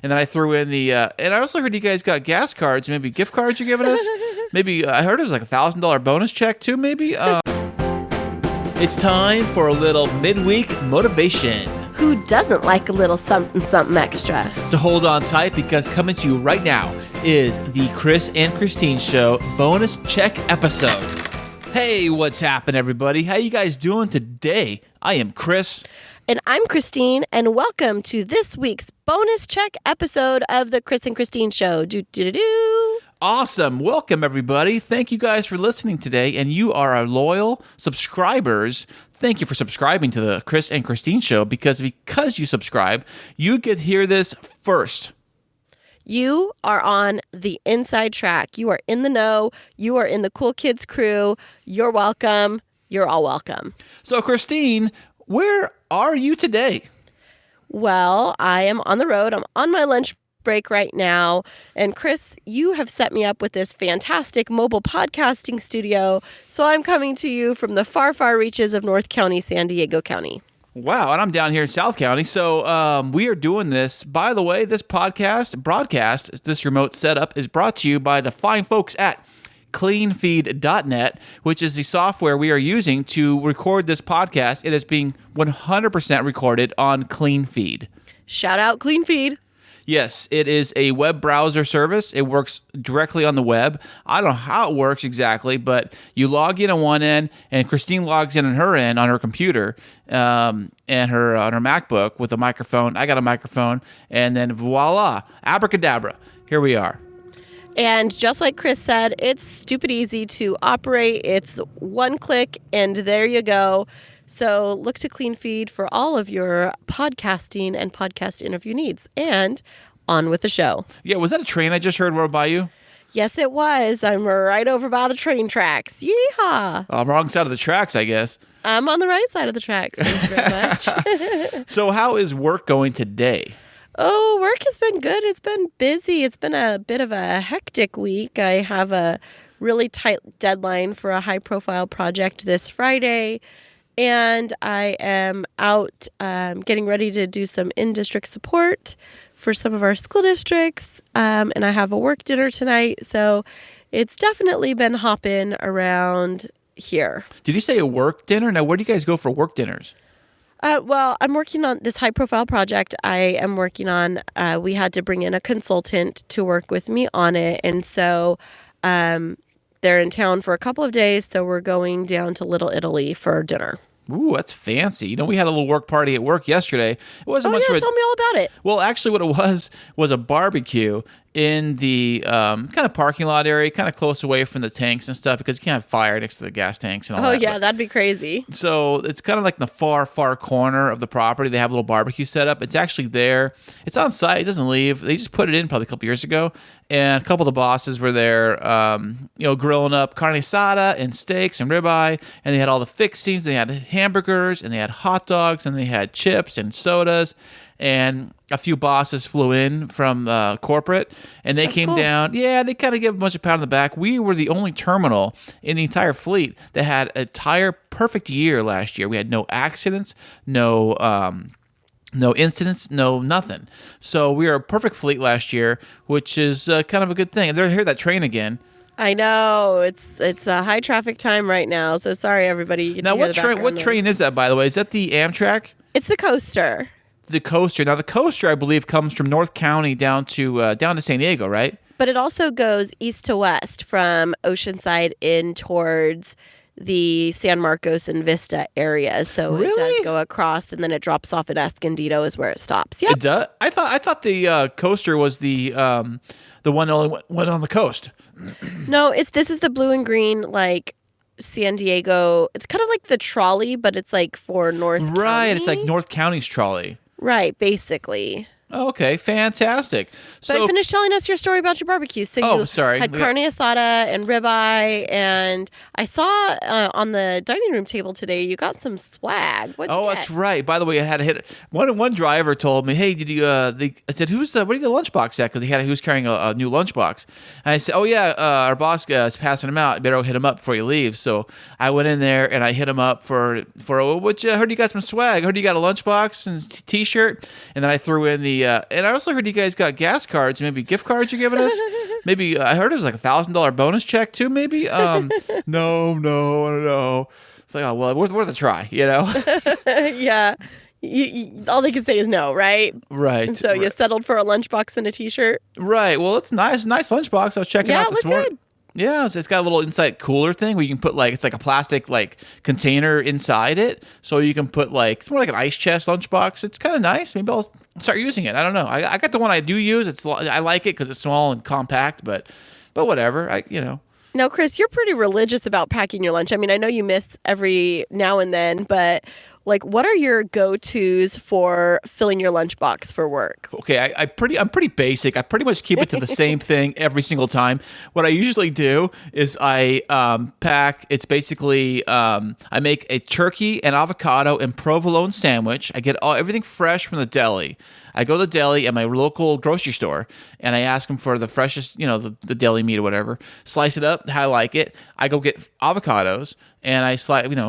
And then I threw in the, and I also heard you guys got gas cards, maybe gift cards you're giving us. Maybe, I heard it was like $1,000 bonus check too, maybe. It's time for a little midweek motivation. Who doesn't like a little something, something extra? So hold on tight, because coming to you right now is the Kris and Kristine Show bonus check episode. Hey, what's happening, everybody? How you guys doing today? I am Kris. And I'm Kristine, and welcome to this week's bonus check episode of the Kris and Kristine Show. Do-do-do-do. Awesome. Welcome, everybody. Thank you guys for listening today, and you are our loyal subscribers. Thank you for subscribing to the Kris and Kristine Show, because you subscribe, you get to hear this first. You are on the inside track. You are in the know. You are in the cool kids crew. You're welcome. You're all welcome. So, Kristine, where are you today? Well, I am on the road. I'm on my lunch break right now. And Kris, you have set me up with this fantastic mobile podcasting studio. So I'm coming to you from the far, far reaches of North County, San Diego County. Wow, and I'm down here in South County. So we are doing this. By the way, this broadcast, this remote setup is brought to you by the fine folks at cleanfeed.net, which is the software we are using to record this podcast. It is being 100% recorded on CleanFeed. Shout out CleanFeed. Yes, it is a web browser service. It works directly on the web. I don't know how it works exactly, but you log in on one end, and Kristine logs in on her end on her computer and her on her MacBook with a microphone. I got a microphone, and then voila, abracadabra, here we are. And just like Kris said, it's stupid easy to operate. It's one click, and there you go. So look to CleanFeed for all of your podcasting and podcast interview needs. And on with the show. Yeah, was that a train I just heard roll by you? Yes, it was. I'm right over by the train tracks. Yeehaw. Wrong side of the tracks, I guess. I'm on the right side of the tracks. Thank you very much. So how is work going today? Oh, work has been good. It's been busy. It's been a bit of a hectic week. I have a really tight deadline for a high-profile project this Friday. And I am out getting ready to do some in-district support for some of our school districts. And I have a work dinner tonight. So it's definitely been hopping around here. Did you say a work dinner? Now, where do you guys go for work dinners? Well, I'm working on this high-profile project I am working on. We had to bring in a consultant to work with me on it. And so they're in town for a couple of days. So we're going down to Little Italy for dinner. Ooh, that's fancy. You know, we had a little work party at work yesterday. It wasn't much. Tell me all about it. Well, actually, what it was a barbecue in the kind of parking lot area, kind of close away from the tanks and stuff, because you can't have fire next to the gas tanks and all that. Oh, yeah, that'd be crazy. So it's kind of like in the far, far corner of the property. They have a little barbecue set up. It's actually there. It's on site. It doesn't leave. They just put it in probably a couple years ago. And a couple of the bosses were there, grilling up carne asada and steaks and ribeye. And they had all the fixings. They had hamburgers and they had hot dogs and they had chips and sodas. And a few bosses flew in from corporate, and they came down. Yeah, they kind of gave a bunch of pat on the back. We were the only terminal in the entire fleet that had an entire perfect year last year. We had no accidents, no incidents, no nothing. So we were a perfect fleet last year, which is kind of a good thing. And they're here that train again. I know it's a high traffic time right now. So sorry, everybody. Now, what train is that, by the way? Is that the Amtrak? It's the coaster. The coaster. Now, the coaster, I believe, comes from North County down to San Diego, right? But it also goes east to west from Oceanside in towards the San Marcos and Vista area. So It does go across, and then it drops off at Escondido is where it stops. Yep. It does? I thought the coaster was the one that only went on the coast. No, this is the blue and green, like San Diego. It's kind of like the trolley, but it's like for North County. Right, it's like North County's trolley. Right, basically. Okay, fantastic. But finish telling us your story about your barbecue. So you had carne asada and ribeye, and I saw on the dining room table today you got some swag. What'd you get? That's right. By the way, I had to hit one driver told me, "Hey, did you?" I said, "Who's where did the lunchbox at?" Because he was carrying a new lunchbox. And I said, "Oh yeah, our boss is passing him out. You better hit him up before you leave." So I went in there and I hit him up for what? Heard you got some swag. Heard you got a lunchbox and T-shirt, and then I threw in the and I also heard you guys got gas cards, maybe gift cards you're giving us. Maybe I heard it was like $1,000 bonus check too. Maybe. No. It's like, oh well, worth a try, you know. Yeah. All they can say is no, right? Right. And so you settled for a lunchbox and a T-shirt. Right. Well, it's nice lunchbox. I was checking out this morning. Good. Yeah, it's got a little inside cooler thing where you can put it's like a plastic container inside it, so you can put it's more like an ice chest lunchbox. It's kind of nice. Maybe I'll start using it. I don't know. I got the one I do use. I like it because it's small and compact, but whatever. Now, Kris, you're pretty religious about packing your lunch. I mean, I know you miss every now and then, but what are your go-tos for filling your lunchbox for work? Okay, I'm pretty basic. I pretty much keep it to the same thing every single time. What I usually do is I pack. It's basically I make a turkey and avocado and provolone sandwich. I get everything fresh from the deli. I go to the deli at my local grocery store and I ask them for the freshest, the deli meat or whatever. Slice it up how I like it. I go get avocados and I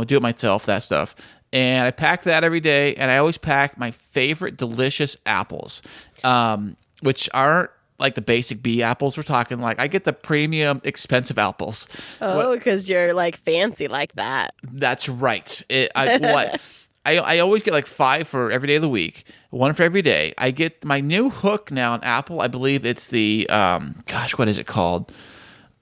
do it myself, that stuff. And I pack that every day, and I always pack my favorite delicious apples, which aren't like the basic B apples. We're talking I get the premium expensive apples. Oh, because you're fancy like that. That's right. I always get 5 for every day of the week, 1 for every day. I get my new hook now on Apple. I believe it's the what is it called?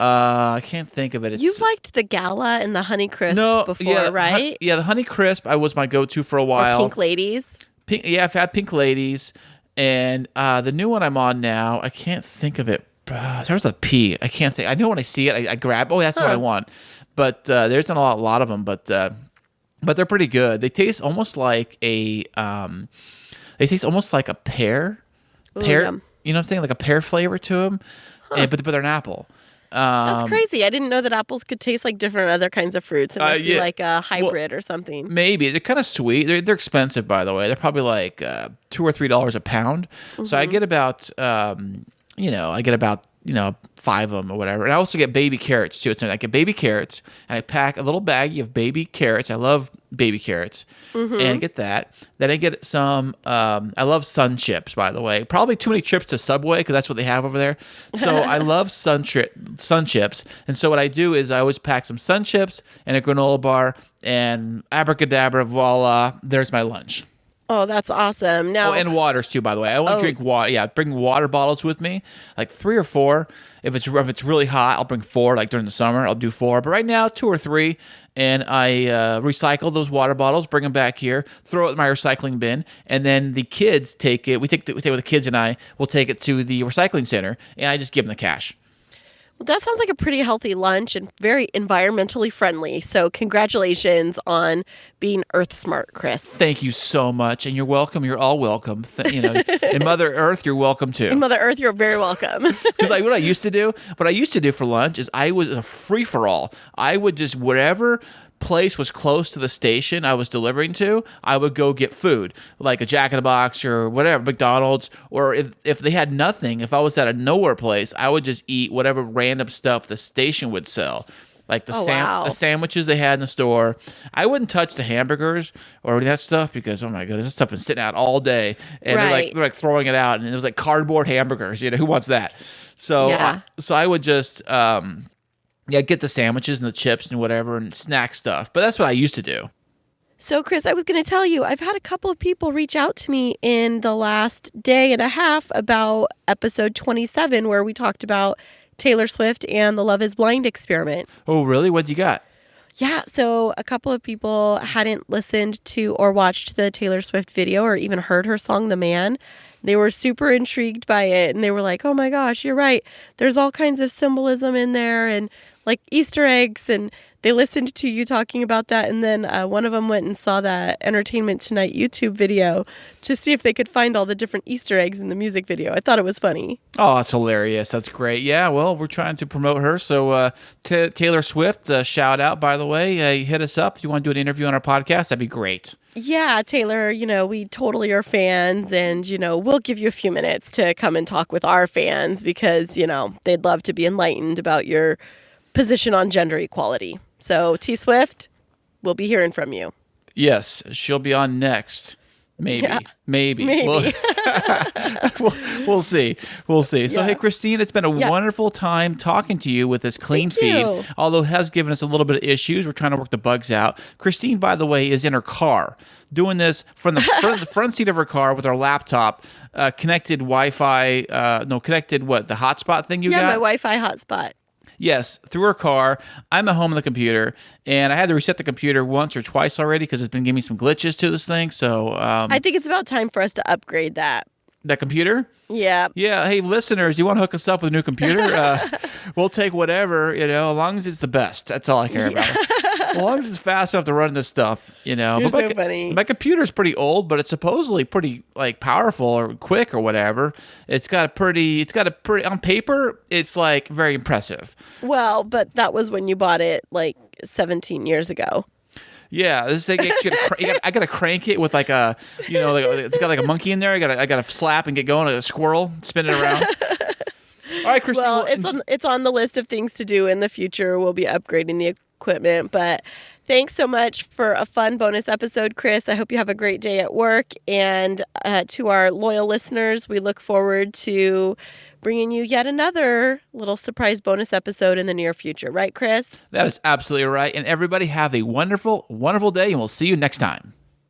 I can't think of it. You've liked the Gala and the Honey Crisp before, right? The Honey Crisp was my go-to for a while. Or Pink Ladies. I've had Pink Ladies, and the new one I'm on now, I can't think of it. There's a P. I can't think. I know when I see it, I grab. Oh, that's what I want. But there's not a lot of them. But they're pretty good. They taste almost like a pear. Ooh, pear. Yum. You know what I'm saying? Like a pear flavor to them. But they're an apple. That's crazy. I didn't know that apples could taste like different other kinds of fruits. It must be like a hybrid or something. Maybe. They're kind of sweet. They're expensive, by the way. They're probably $2 or $3 a pound. Mm-hmm. So I get about, you know, 5 of them or whatever. And I also get baby carrots too. So I get baby carrots and I pack a little baggie of baby carrots. I love baby carrots. Mm-hmm. And I get that. Then I get some, I love Sun Chips, by the way. Probably too many chips to Subway because that's what they have over there. So I love Sun Chips. And so what I do is I always pack some Sun Chips and a granola bar and abracadabra, voila, there's my lunch. Oh, that's awesome. Now, and waters too, by the way. I won't drink water. Yeah, bring water bottles with me, like 3 or 4. If it's really hot, I'll bring 4. Like during the summer, I'll do 4. But right now, 2 or 3. And I recycle those water bottles, bring them back here, throw it in my recycling bin, and then the kids take it. We take it with the kids, and I will take it to the recycling center, and I just give them the cash. Well, that sounds like a pretty healthy lunch and very environmentally friendly. So congratulations on being Earth Smart, Kris. Thank you so much. And you're welcome. You're all welcome. In Mother Earth, you're welcome too. In Mother Earth, you're very welcome. Because what I used to do for lunch is I was a free-for-all. I would just, whatever place was close to the station I was delivering to, I would go get food, like a Jack in the Box or whatever, McDonald's, or if they had nothing, if I was at a nowhere place, I would just eat whatever random stuff the station would sell. Like the sandwiches they had in the store. I wouldn't touch the hamburgers or that stuff because, oh my goodness, this stuff has been sitting out all day. And they're like throwing it out, and it was like cardboard hamburgers. Who wants that? So, so I would just get the sandwiches and the chips and whatever and snack stuff. But that's what I used to do. So, Kris, I was going to tell you, I've had a couple of people reach out to me in the last day and a half about episode 27, where we talked about Taylor Swift and the Love is Blind experiment. Oh, really? What you got? Yeah, so a couple of people hadn't listened to or watched the Taylor Swift video or even heard her song, The Man. They were super intrigued by it, and they were like, oh my gosh, you're right. There's all kinds of symbolism in there and like Easter eggs, and they listened to you talking about that, and then one of them went and saw that Entertainment Tonight YouTube video to see if they could find all the different Easter eggs in the music video. I thought it was funny. Oh, that's hilarious. That's great. Yeah, well, we're trying to promote her. So Taylor Swift, shout out, by the way. Hit us up if you want to do an interview on our podcast. That'd be great. Yeah, Taylor, we totally are fans, and, we'll give you a few minutes to come and talk with our fans because, they'd love to be enlightened about your position on gender equality. So, T Swift, we'll be hearing from you. Yes, she'll be on next. Maybe. Yeah. Maybe. we'll see. We'll see. So, Yeah. hey, Kristine, it's been a Yeah. wonderful time talking to you with this clean Thank feed. you. Although it has given us a little bit of issues. We're trying to work the bugs out. Kristine, by the way, is in her car doing this from the front seat of her car with her laptop, connected Wi-Fi. Connected what? The hotspot thing you got? Yeah, my Wi-Fi hotspot. Yes, through her car. I'm at home on the computer, and I had to reset the computer once or twice already because it's been giving me some glitches to this thing. So, I think it's about time for us to upgrade that. that computer. Yeah. Yeah, hey listeners, do you want to hook us up with a new computer? We'll take whatever, as long as it's the best. That's all I care about. As long as it's fast enough to run this stuff, You're But so funny. My computer's pretty old, but it's supposedly pretty powerful or quick or whatever. It's got a pretty on paper, it's like very impressive. Well, but that was when you bought it like 17 years ago. Yeah, this thing I gotta crank it with like a it's got like a monkey in there. I gotta slap and get going, like a squirrel, spin it around. All right, Kristine. Well, it's on the list of things to do in the future. We'll be upgrading the equipment, but thanks so much for a fun bonus episode, Kris. I hope you have a great day at work. And to our loyal listeners, we look forward to bringing you yet another little surprise bonus episode in the near future. Right, Kris? That is absolutely right. And everybody have a wonderful, wonderful day, and we'll see you next time.